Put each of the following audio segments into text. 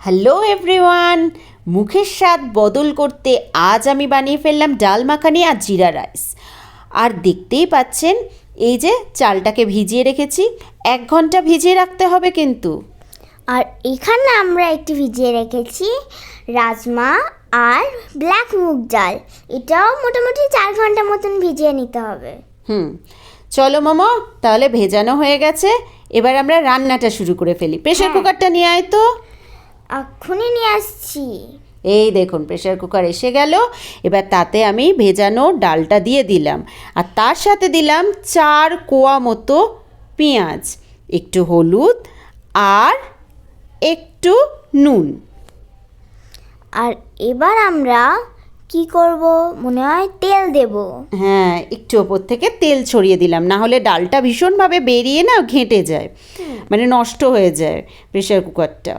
Hello everyone, মুখের স্বাদ বদল করতে আজ আমি বানিয়ে ফেললাম ডাল মাখানি আর জিরা রাইস। আর দেখতেই পাচ্ছেন এই যে চালটাকে ভিজিয়ে রেখেছি, 1 ঘন্টা ভিজিয়ে রাখতে হবে কিন্তু। আর এখানে আমরা একটু ভিজিয়ে রেখেছি রাজমা আর ব্ল্যাক মুগ ডাল, এটাও মোটামুটি 4 ঘন্টা মতন ভিজিয়ে নিতে হবে। চলো মোমো, তাহলে ভেজানো হয়ে গেছে, এবার আমরা রান্নাটা শুরু করে ফেলি। প্রেশার কুকারটা নিয়ে আয় তো। এক্ষুনি নিয়ে আসছি। এই দেখুন প্রেশার কুকার এসে গেল। এবার তাতে আমি ভেজানো ডালটা দিয়ে দিলাম, আর তার সাথে দিলাম 4 কোয়া মতো পেঁয়াজ, একটু হলুদ আর একটু নুন। আর এবার আমরা কি করব, মনে হয় তেল দেব। হ্যাঁ, একটু ওপর থেকে তেল ছড়িয়ে দিলাম, না হলে ডালটা ভীষণভাবে বেরিয়ে না ঘেঁটে যায়, মানে নষ্ট হয়ে যায় প্রেশার কুকারটা।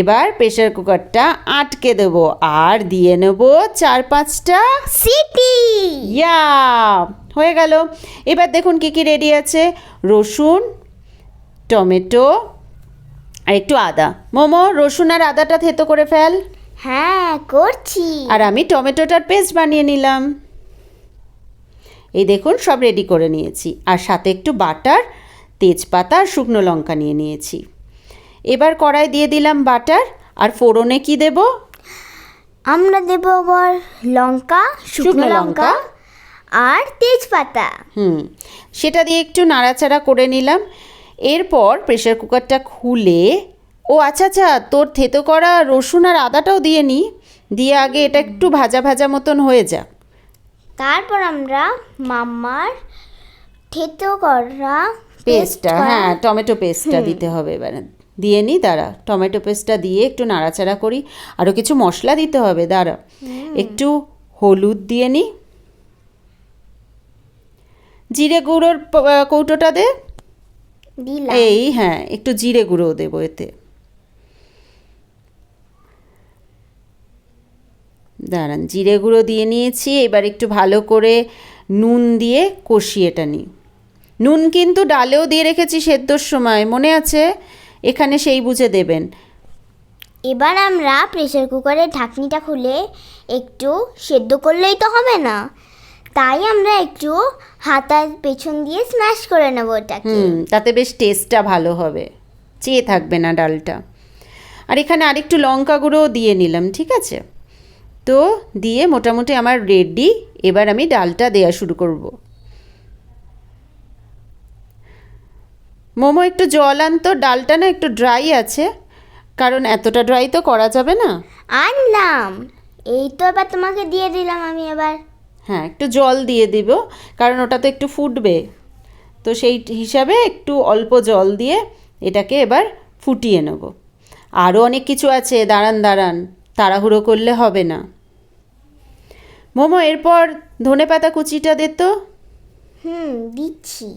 এবার প্রেশার কুকারটা আটকে দেব আর দিয়ে নেব 4-5টা সিটি। ইয়া, হয়ে গেল। এবার দেখুন কি কি রেডি আছে। রসুন, টমেটো আর একটু আদা। মোমো, রসুন আর আদাটা থেতো করে ফেল। হ্যাঁ করছি। আর আমি টমেটোটার পেস্ট বানিয়ে নিলাম। এই দেখুন সব রেডি করে নিয়েছি, আর সাথে একটু বাটার, তেজপাতা আর শুকনো লঙ্কা নিয়ে নিয়েছি। এবার কড়াই দিয়ে দিলাম বাটার, আর ফোড়নে কি দেব? আমরা দেব আবার লঙ্কা, শুকনো লঙ্কা আর তেজপাতা। সেটা দিয়ে একটু নাড়াচাড়া করে নিলাম। এরপর প্রেশার কুকারটা খুলে, ও আচ্ছা, তোর থেতো করা রসুন আর আদাটাও দিয়ে নিই, দিয়ে আগে এটা একটু ভাজা ভাজা মতন হয়ে যাক। তারপর আমরা মাম্মার থেতো করা পেস্টটা, হ্যাঁ টমেটো পেস্টটা দিতে হবে। এবারে দিয়ে নিই, দাঁড়া, টমেটো পেস্টটা দিয়ে একটু নাড়াচাড়া করি। আরও কিছু মশলা দিতে হবে, দাঁড়া, একটু হলুদ দিয়ে নিই। জিরে গুঁড়োর কৌটোটা দে। দিলাম। এই হ্যাঁ, একটু জিরে গুঁড়ো দেবো এতে। দাঁড়ান, জিরে গুঁড়ো দিয়ে নিয়েছি। এবার একটু ভালো করে নুন দিয়ে কষিয়ে এটা নিই। নুন কিন্তু ডালেও দিয়ে রেখেছি সেদ্ধর সময়, মনে আছে? এখানে সেই বুঝে দেবেন। এবার আমরা প্রেসার কুকারের ঢাকনিটা খুলে একটু সেদ্ধ করলেই তো হবে না, তাই আমরা একটু হাতার পেছন দিয়ে স্ম্যাশ করে নেব ওটাকে। তাতে বেশ টেস্টটা ভালো হবে, চেয়ে থাকবে না ডালটা। আর এখানে আরেকটু লঙ্কা গুঁড়োও দিয়ে নিলাম, ঠিক আছে? তো দিয়ে মোটামুটি আমার রেডি। এবার আমি ডালটা দেওয়া শুরু করব। মোমো, একটু জল আনতো, ডালটা না একটু ড্রাই আছে, কারণ এতটা ড্রাই তো করা যাবে না। আনলাম, এই তো এবার তোমাকে দিয়ে দিলাম আমি এবার। হ্যাঁ, একটু জল দিয়ে দিব, কারণ ওটা তো একটু ফুটবে, তো সেই হিসাবে একটু অল্প জল দিয়ে এটাকে এবার ফুটিয়ে নেব। আরও অনেক কিছু আছে, দাঁড়ান, তাড়াহুড়ো করলে হবে না। মোমো, এরপর ধনেপাতা কুচিটা দে তো। দিচ্ছি।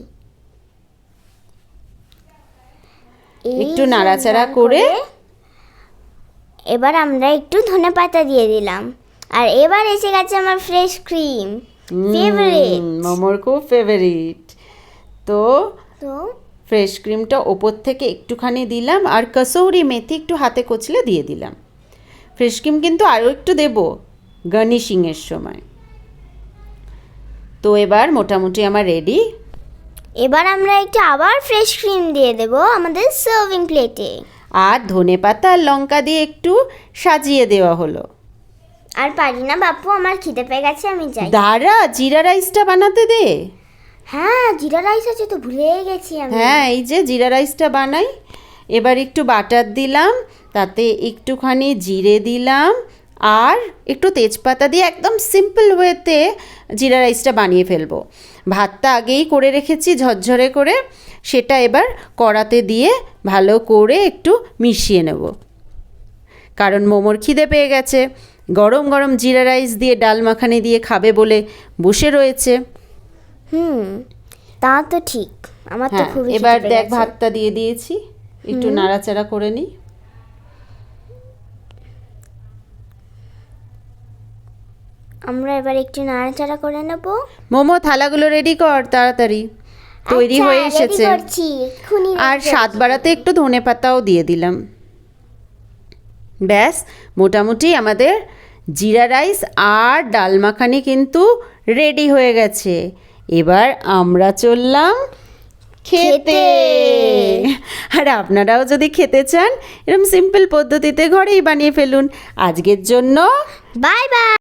একটু নাড়াচাড়া করে এবার আমরা একটু ধনেপাতা দিয়ে দিলাম। আর এবার এসে গেছে আমার ফ্রেশ ক্রিম, ফেভারিট, মোমোর খুব ফেভারিট। তো তো ফ্রেশ ক্রিমটা ওপর থেকে একটুখানি দিলাম, আর কসৌরি মেথি একটু হাতে কচলে দিয়ে দিলাম। ফ্রেশ ক্রিম কিন্তু আরও একটু দেব গার্নিশিংয়ের সময়। তো এবার মোটামুটি আমার রেডি। এবার আমরা একটু আবার ফ্রেশ ক্রিম দিয়ে দেব আমাদের সার্ভিং প্লেটে। আর ধনেপাতা আর লঙ্কা দিয়ে একটু সাজিয়ে দেওয়া হলো। আর পারি না বাপু, আমার খিদে পেয়ে গেছে, আমি যাই। দাঁড়া, জিরা রাইসটা বানাতে দে। হ্যাঁ, জিরা রাইস আছে তো, ভুলেই গেছি আমি। হ্যাঁ, এই যে জিরা রাইসটা বানাই। এবার একটু বাটার দিলাম, তাতে একটুখানি জিরে দিলাম, আর একটু তেজপাতা দিয়ে একদম সিম্পল ওয়েতে জিরা রাইসটা বানিয়ে ফেলবো। ভাতটা আগেই করে রেখেছি ঝরঝরে করে, সেটা এবার কড়াতে দিয়ে ভালো করে একটু মিশিয়ে নেব, কারণ মোমোর খিদে পেয়ে গেছে। গরম গরম জিরা রাইস দিয়ে ডাল মাখানি দিয়ে খাবে বলে বসে রয়েছে। তা তো ঠিক, আমার তো খুবই খিদে এবার পেয়ে দেখ, গেছে। ভাতটা দিয়ে দিয়েছি, একটু নাড়াচাড়া করে নিই। আমরা এবার একটু নাড়াচাড়া করে নেব। মোমো, থালাগুলো রেডি কর তাড়াতাড়ি, তৈরি আচ্ছা, হয়ে ready এসেছে। করছি, এক্ষুনি ready আর স্বাদ করছি। বাড়াতে একটু ধনেপাতাও দিয়ে দিলাম। ব্যাস, মোটামুটি আমাদের জিরা রাইস আর ডাল মাখানি কিন্তু রেডি হয়ে গেছে। এবার আমরা চললাম খেতে। আর আপনারাও যদি খেতে চান, এরকম সিম্পল পদ্ধতিতে ঘরেই বানিয়ে ফেলুন। আজকের জন্য বাই বাই।